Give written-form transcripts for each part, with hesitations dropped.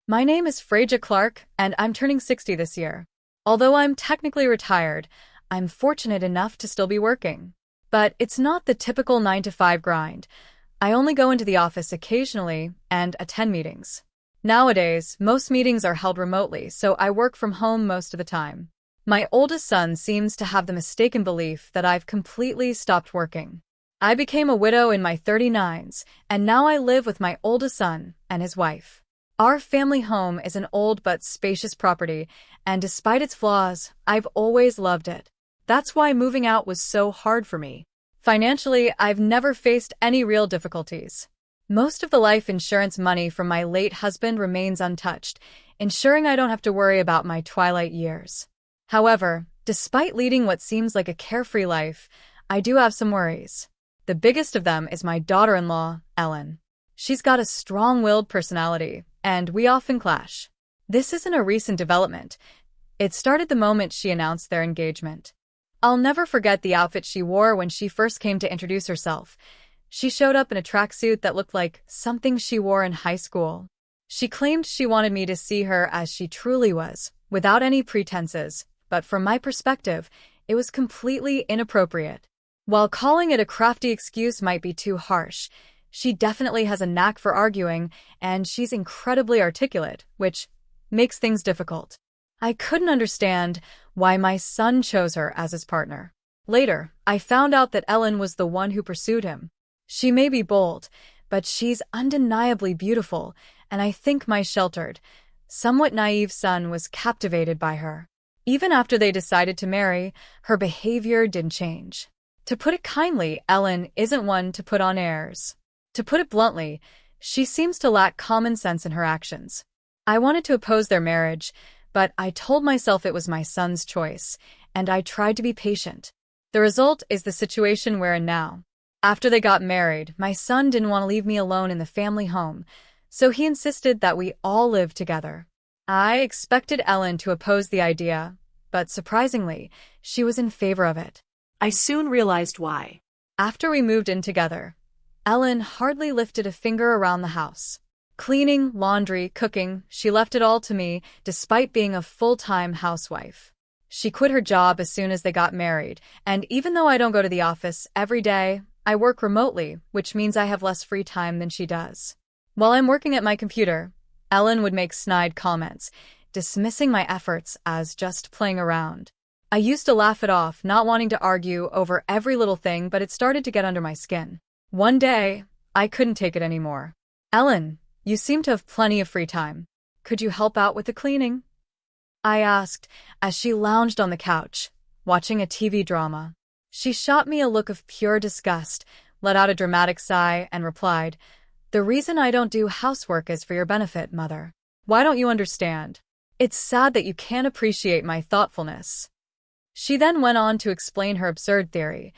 My name is Freja Clark, and I'm turning 60 this year. Although I'm technically retired, I'm fortunate enough to still be working. But it's not the typical 9 to 5 grind. I only go into the office occasionally and attend meetings. Nowadays, most meetings are held remotely, so I work from home most of the time. My oldest son seems to have the mistaken belief that I've completely stopped working. I became a widow in my 39s, and now I live with my oldest son and his wife. Our family home is an old but spacious property, and despite its flaws, I've always loved it. That's why moving out was so hard for me. Financially, I've never faced any real difficulties. Most of the life insurance money from my late husband remains untouched, ensuring I don't have to worry about my twilight years. However, despite leading what seems like a carefree life, I do have some worries. The biggest of them is my daughter-in-law, Ellen. She's got a strong-willed personality, and we often clash. This isn't a recent development. It started the moment she announced their engagement. I'll never forget the outfit she wore when she first came to introduce herself. She showed up in a tracksuit that looked like something she wore in high school. She claimed she wanted me to see her as she truly was, without any pretenses, but from my perspective, it was completely inappropriate. While calling it a crafty excuse might be too harsh, she definitely has a knack for arguing, and she's incredibly articulate, which makes things difficult. I couldn't understand why my son chose her as his partner. Later, I found out that Ellen was the one who pursued him. She may be bold, but she's undeniably beautiful, and I think my sheltered, somewhat naive son was captivated by her. Even after they decided to marry, her behavior didn't change. To put it kindly, Ellen isn't one to put on airs. To put it bluntly, she seems to lack common sense in her actions. I wanted to oppose their marriage, but I told myself it was my son's choice, and I tried to be patient. The result is the situation we're in now. After they got married, my son didn't want to leave me alone in the family home, so he insisted that we all live together. I expected Ellen to oppose the idea, but surprisingly, she was in favor of it. I soon realized why. After we moved in together, Ellen hardly lifted a finger around the house. Cleaning, laundry, cooking, she left it all to me, despite being a full-time housewife. She quit her job as soon as they got married, and even though I don't go to the office every day, I work remotely, which means I have less free time than she does. While I'm working at my computer, Ellen would make snide comments, dismissing my efforts as just playing around. I used to laugh it off, not wanting to argue over every little thing, but it started to get under my skin. One day, I couldn't take it anymore. Ellen, you seem to have plenty of free time. Could you help out with the cleaning? I asked, as she lounged on the couch, watching a TV drama. She shot me a look of pure disgust, let out a dramatic sigh, and replied, "The reason I don't do housework is for your benefit, Mother. Why don't you understand? It's sad that you can't appreciate my thoughtfulness." She then went on to explain her absurd theory.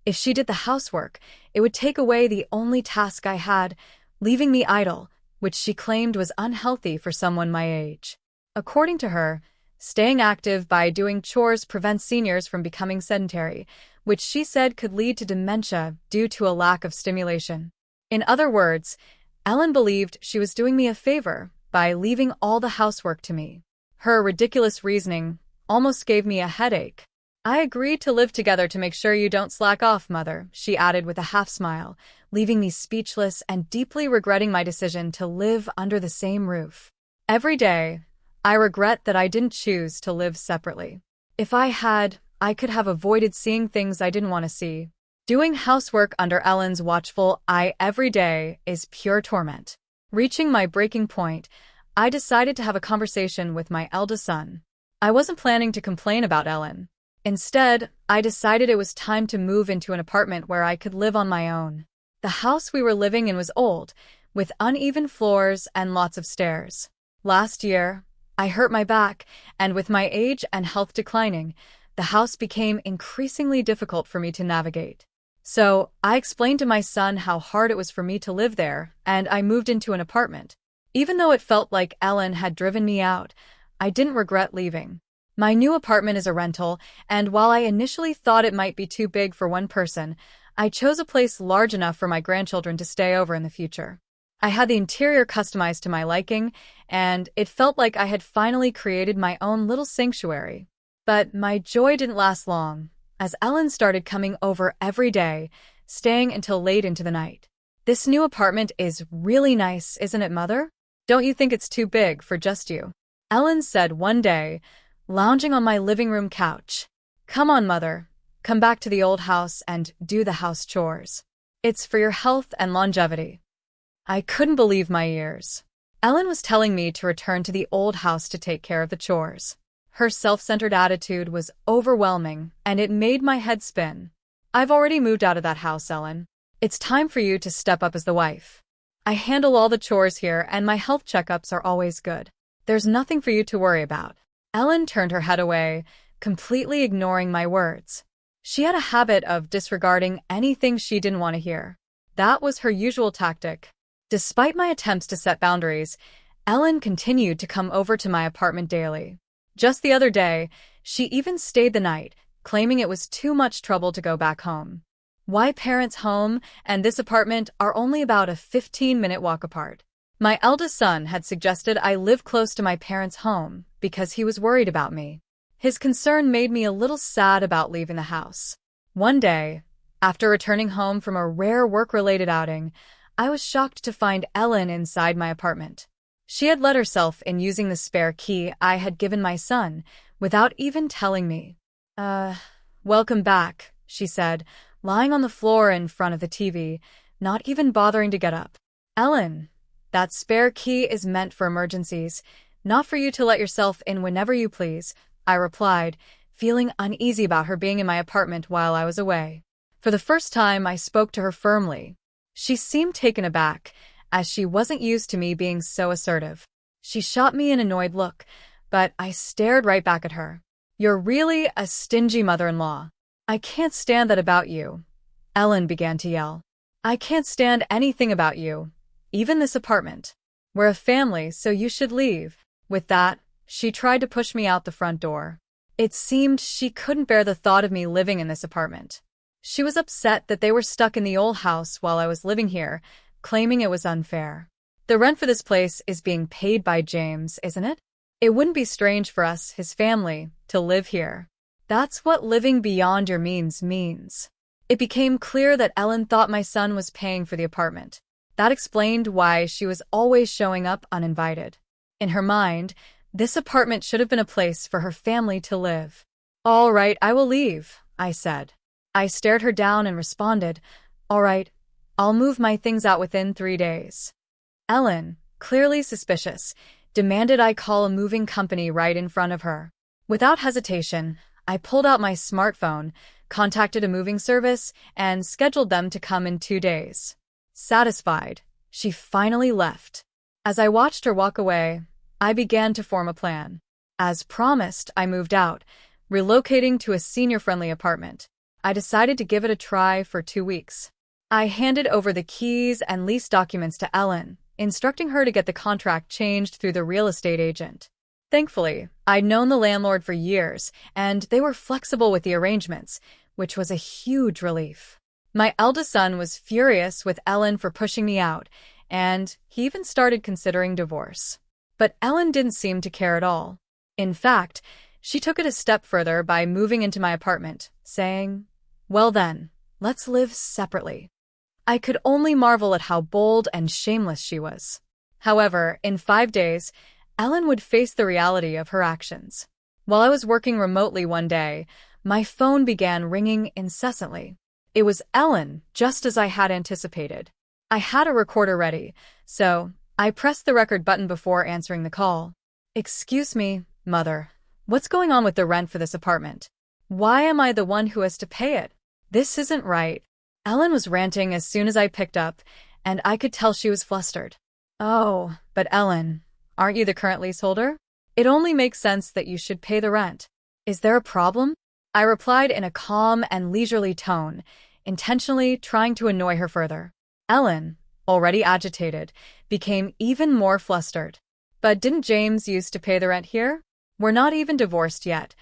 If she did the housework, it would take away the only task I had, leaving me idle, which she claimed was unhealthy for someone my age. According to her, staying active by doing chores prevents seniors from becoming sedentary, which she said could lead to dementia due to a lack of stimulation. In other words, Ellen believed she was doing me a favor by leaving all the housework to me. Her ridiculous reasoning almost gave me a headache. "I agreed to live together to make sure you don't slack off, Mother," she added with a half-smile, leaving me speechless and deeply regretting my decision to live under the same roof. Every day, I regret that I didn't choose to live separately. If I had, I could have avoided seeing things I didn't want to see. Doing housework under Ellen's watchful eye every day is pure torment. Reaching my breaking point, I decided to have a conversation with my eldest son. I wasn't planning to complain about Ellen. Instead, I decided it was time to move into an apartment where I could live on my own. The house we were living in was old, with uneven floors and lots of stairs. Last year, I hurt my back, and with my age and health declining, the house became increasingly difficult for me to navigate. So, I explained to my son how hard it was for me to live there, and I moved into an apartment. Even though it felt like Ellen had driven me out, I didn't regret leaving. My new apartment is a rental, and while I initially thought it might be too big for one person, I chose a place large enough for my grandchildren to stay over in the future. I had the interior customized to my liking, and it felt like I had finally created my own little sanctuary. But my joy didn't last long, as Ellen started coming over every day, staying until late into the night. "This new apartment is really nice, isn't it, Mother? Don't you think it's too big for just you?" Ellen said one day, lounging on my living room couch. "Come on, Mother. Come back to the old house and do the house chores. It's for your health and longevity." I couldn't believe my ears. Ellen was telling me to return to the old house to take care of the chores. Her self-centered attitude was overwhelming, and it made my head spin. "I've already moved out of that house, Ellen. It's time for you to step up as the wife. I handle all the chores here, and my health checkups are always good. There's nothing for you to worry about." Ellen turned her head away, completely ignoring my words. She had a habit of disregarding anything she didn't want to hear. That was her usual tactic. Despite my attempts to set boundaries, Ellen continued to come over to my apartment daily. Just the other day, she even stayed the night, claiming it was too much trouble to go back home. My parents' home and this apartment are only about a 15-minute walk apart. My eldest son had suggested I live close to my parents' home because he was worried about me. His concern made me a little sad about leaving the house. One day, after returning home from a rare work-related outing, I was shocked to find Ellen inside my apartment. She had let herself in using the spare key I had given my son, without even telling me. Welcome back," she said, lying on the floor in front of the TV, not even bothering to get up. "Ellen, that spare key is meant for emergencies, not for you to let yourself in whenever you please," I replied, feeling uneasy about her being in my apartment while I was away. For the first time, I spoke to her firmly. She seemed taken aback, as she wasn't used to me being so assertive. She shot me an annoyed look, but I stared right back at her. "You're really a stingy mother-in-law. I can't stand that about you," Ellen began to yell. "I can't stand anything about you, even this apartment. We're a family, so you should leave." With that, she tried to push me out the front door. It seemed she couldn't bear the thought of me living in this apartment. She was upset that they were stuck in the old house while I was living here, claiming it was unfair. "The rent for this place is being paid by James, isn't it? It wouldn't be strange for us, his family, to live here. That's what living beyond your means means." It became clear that Ellen thought my son was paying for the apartment. That explained why she was always showing up uninvited. In her mind, this apartment should have been a place for her family to live. "All right, I will leave," I said. I stared her down and responded, "All right, I'll move my things out within 3 days." Ellen, clearly suspicious, demanded I call a moving company right in front of her. Without hesitation, I pulled out my smartphone, contacted a moving service, and scheduled them to come in 2 days. Satisfied, she finally left. As I watched her walk away, I began to form a plan. As promised, I moved out, relocating to a senior-friendly apartment. I decided to give it a try for 2 weeks. I handed over the keys and lease documents to Ellen, instructing her to get the contract changed through the real estate agent. Thankfully, I'd known the landlord for years, and they were flexible with the arrangements, which was a huge relief. My eldest son was furious with Ellen for pushing me out, and he even started considering divorce. But Ellen didn't seem to care at all. In fact, she took it a step further by moving into my apartment, saying, "Well then, let's live separately." I could only marvel at how bold and shameless she was. However, in 5 days, Ellen would face the reality of her actions. While I was working remotely one day, my phone began ringing incessantly. It was Ellen, just as I had anticipated. I had a recorder ready, so I pressed the record button before answering the call. "Excuse me, Mother. What's going on with the rent for this apartment? Why am I the one who has to pay it? This isn't right." Ellen was ranting as soon as I picked up, and I could tell she was flustered. "Oh, but Ellen, aren't you the current leaseholder? It only makes sense that you should pay the rent. Is there a problem?" I replied in a calm and leisurely tone, intentionally trying to annoy her further. Ellen, already agitated, became even more flustered. "But didn't James used to pay the rent here? We're not even divorced yet,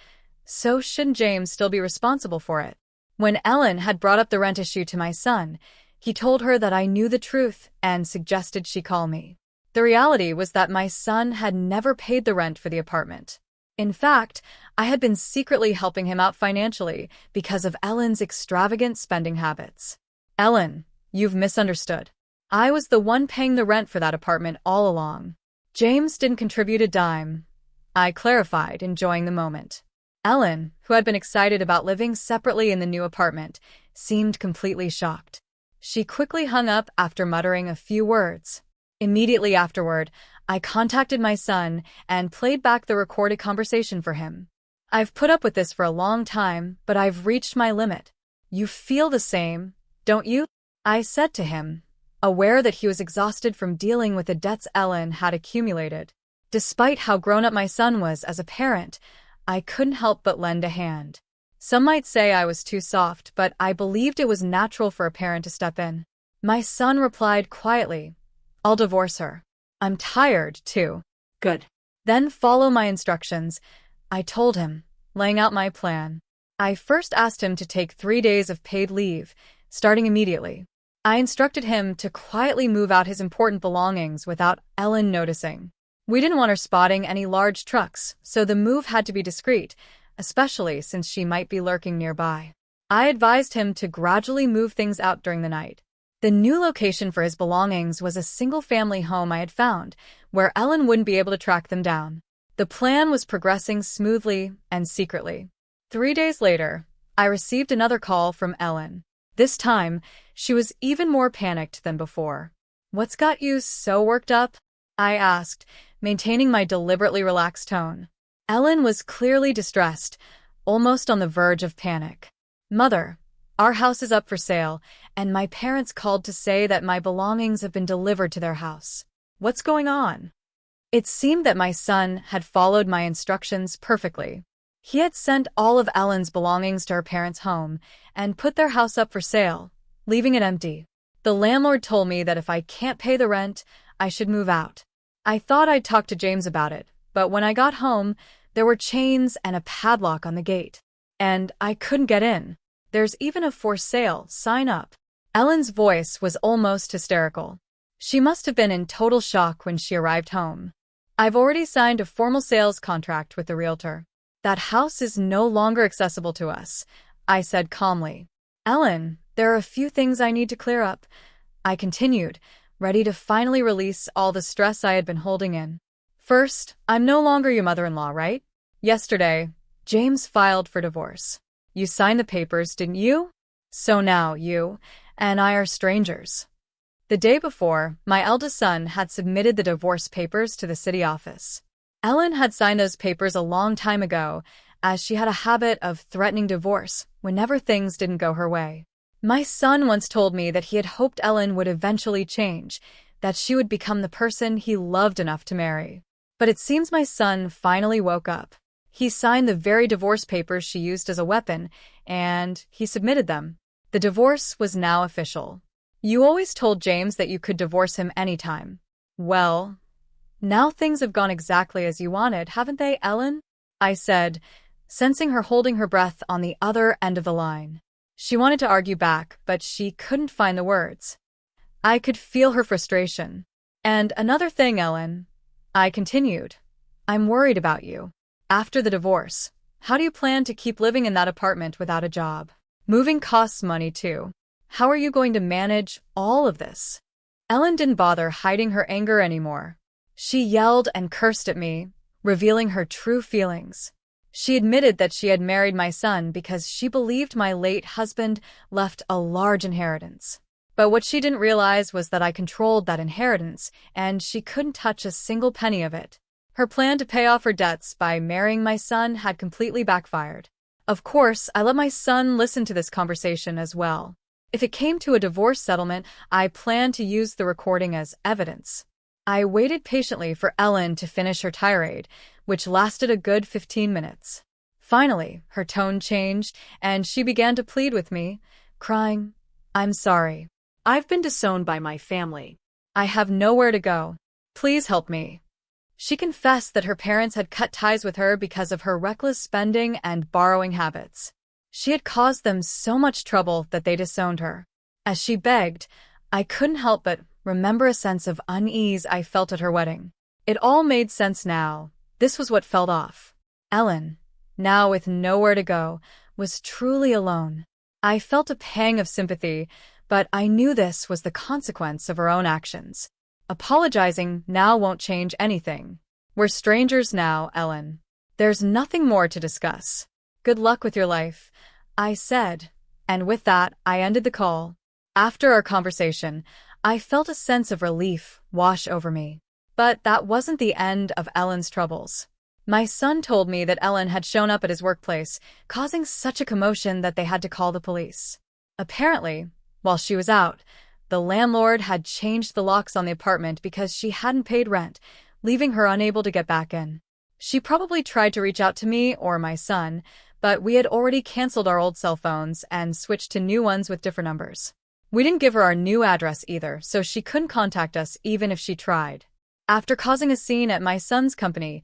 so shouldn't James still be responsible for it?" When Ellen had brought up the rent issue to my son, He told her that I knew the truth and suggested she call me. The reality was that my son had never paid the rent for the apartment. In fact, I had been secretly helping him out financially because of Ellen's extravagant spending habits. Ellen, you've misunderstood. I was the one paying the rent for that apartment all along. James didn't contribute a dime. I clarified, enjoying the moment. Ellen, who had been excited about living separately in the new apartment, seemed completely shocked. She quickly hung up after muttering a few words. Immediately afterward, I contacted my son and played back the recorded conversation for him. I've put up with this for a long time, but I've reached my limit. You feel the same, don't you? I said to him, aware that he was exhausted from dealing with the debts Ellen had accumulated. Despite how grown-up my son was as a parent, I couldn't help but lend a hand. Some might say I was too soft, but I believed it was natural for a parent to step in. My son replied quietly, I'll divorce her. I'm tired, too. Good. Then follow my instructions, I told him, laying out my plan. I first asked him to take 3 days of paid leave, starting immediately. I instructed him to quietly move out his important belongings without Ellen noticing. We didn't want her spotting any large trucks, so the move had to be discreet, especially since she might be lurking nearby. I advised him to gradually move things out during the night. The new location for his belongings was a single-family home I had found, where Ellen wouldn't be able to track them down. The plan was progressing smoothly and secretly. 3 days later, I received another call from Ellen. This time, she was even more panicked than before. What's got you so worked up? I asked, maintaining my deliberately relaxed tone. Ellen was clearly distressed, almost on the verge of panic. Mother, our house is up for sale, and my parents called to say that my belongings have been delivered to their house. What's going on? It seemed that my son had followed my instructions perfectly. He had sent all of Ellen's belongings to her parents' home and put their house up for sale, leaving it empty. The landlord told me that if I can't pay the rent, I should move out. I thought I'd talk to James about it, but when I got home, there were chains and a padlock on the gate. And I couldn't get in. There's even a for sale sign up. Ellen's voice was almost hysterical. She must have been in total shock when she arrived home. I've already signed a formal sales contract with the realtor. That house is no longer accessible to us, I said calmly. Ellen, there are a few things I need to clear up, I continued, ready to finally release all the stress I had been holding in. First, I'm no longer your mother-in-law, right? Yesterday, James filed for divorce. You signed the papers, didn't you? So now you and I are strangers. The day before, my eldest son had submitted the divorce papers to the city office. Ellen had signed those papers a long time ago, as she had a habit of threatening divorce whenever things didn't go her way. My son once told me that he had hoped Ellen would eventually change, that she would become the person he loved enough to marry. But it seems my son finally woke up. He signed the very divorce papers she used as a weapon, and he submitted them. The divorce was now official. You always told James that you could divorce him anytime. Well, now things have gone exactly as you wanted, haven't they, Ellen? I said, sensing her holding her breath on the other end of the line. She wanted to argue back, but she couldn't find the words. I could feel her frustration. And another thing, Ellen, I continued, I'm worried about you. After the divorce, how do you plan to keep living in that apartment without a job? Moving costs money too. How are you going to manage all of this? Ellen didn't bother hiding her anger anymore. She yelled and cursed at me, revealing her true feelings. She admitted that she had married my son because she believed my late husband left a large inheritance. But what she didn't realize was that I controlled that inheritance, and she couldn't touch a single penny of it. Her plan to pay off her debts by marrying my son had completely backfired. Of course, I let my son listen to this conversation as well. If it came to a divorce settlement, I planned to use the recording as evidence. I waited patiently for Ellen to finish her tirade, which lasted a good 15 minutes. Finally, her tone changed, and she began to plead with me, crying, I'm sorry. I've been disowned by my family. I have nowhere to go. Please help me. She confessed that her parents had cut ties with her because of her reckless spending and borrowing habits. She had caused them so much trouble that they disowned her. As she begged, I couldn't help but remember a sense of unease I felt at her wedding. It all made sense now. This was what felt off. Ellen, now with nowhere to go, was truly alone. I felt a pang of sympathy, but I knew this was the consequence of her own actions. Apologizing now won't change anything. We're strangers now, Ellen. There's nothing more to discuss. Good luck with your life, I said, and with that, I ended the call. After our conversation, I felt a sense of relief wash over me. But that wasn't the end of Ellen's troubles. My son told me that Ellen had shown up at his workplace, causing such a commotion that they had to call the police. Apparently, while she was out, the landlord had changed the locks on the apartment because she hadn't paid rent, leaving her unable to get back in. She probably tried to reach out to me or my son, but we had already canceled our old cell phones and switched to new ones with different numbers. We didn't give her our new address either, so she couldn't contact us even if she tried. After causing a scene at my son's company,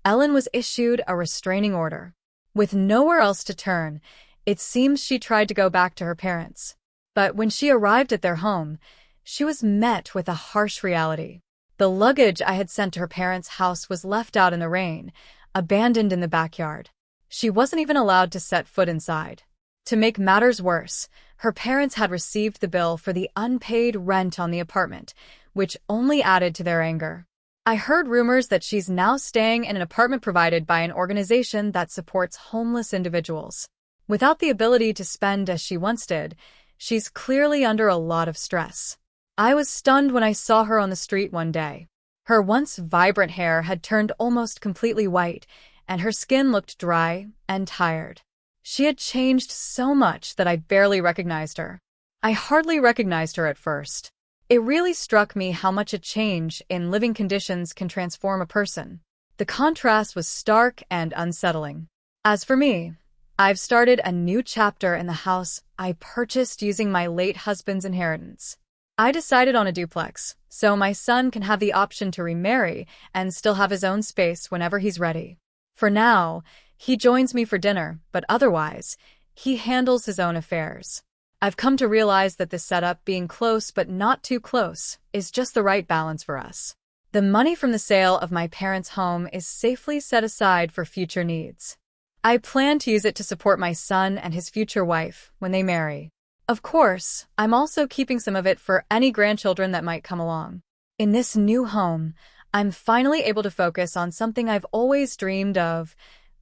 Ellen was issued a restraining order. With nowhere else to turn, it seems she tried to go back to her parents. But when she arrived at their home, she was met with a harsh reality. The luggage I had sent to her parents' house was left out in the rain, abandoned in the backyard. She wasn't even allowed to set foot inside. To make matters worse, her parents had received the bill for the unpaid rent on the apartment, which only added to their anger. I heard rumors that she's now staying in an apartment provided by an organization that supports homeless individuals. Without the ability to spend as she once did, she's clearly under a lot of stress. I was stunned when I saw her on the street one day. Her once vibrant hair had turned almost completely white, and her skin looked dry and tired. She had changed so much that I barely recognized her. I hardly recognized her at first. It really struck me how much a change in living conditions can transform a person. The contrast was stark and unsettling. As for me, I've started a new chapter in the house I purchased using my late husband's inheritance. I decided on a duplex, so my son can have the option to remarry and still have his own space whenever he's ready. For now, he joins me for dinner, but otherwise, he handles his own affairs. I've come to realize that this setup, being close but not too close, is just the right balance for us. The money from the sale of my parents' home is safely set aside for future needs. I plan to use it to support my son and his future wife when they marry. Of course, I'm also keeping some of it for any grandchildren that might come along. In this new home, I'm finally able to focus on something I've always dreamed of,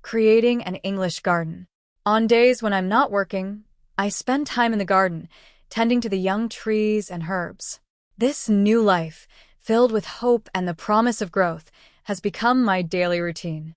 creating an English garden. On days when I'm not working, I spend time in the garden, tending to the young trees and herbs. This new life, filled with hope and the promise of growth, has become my daily routine.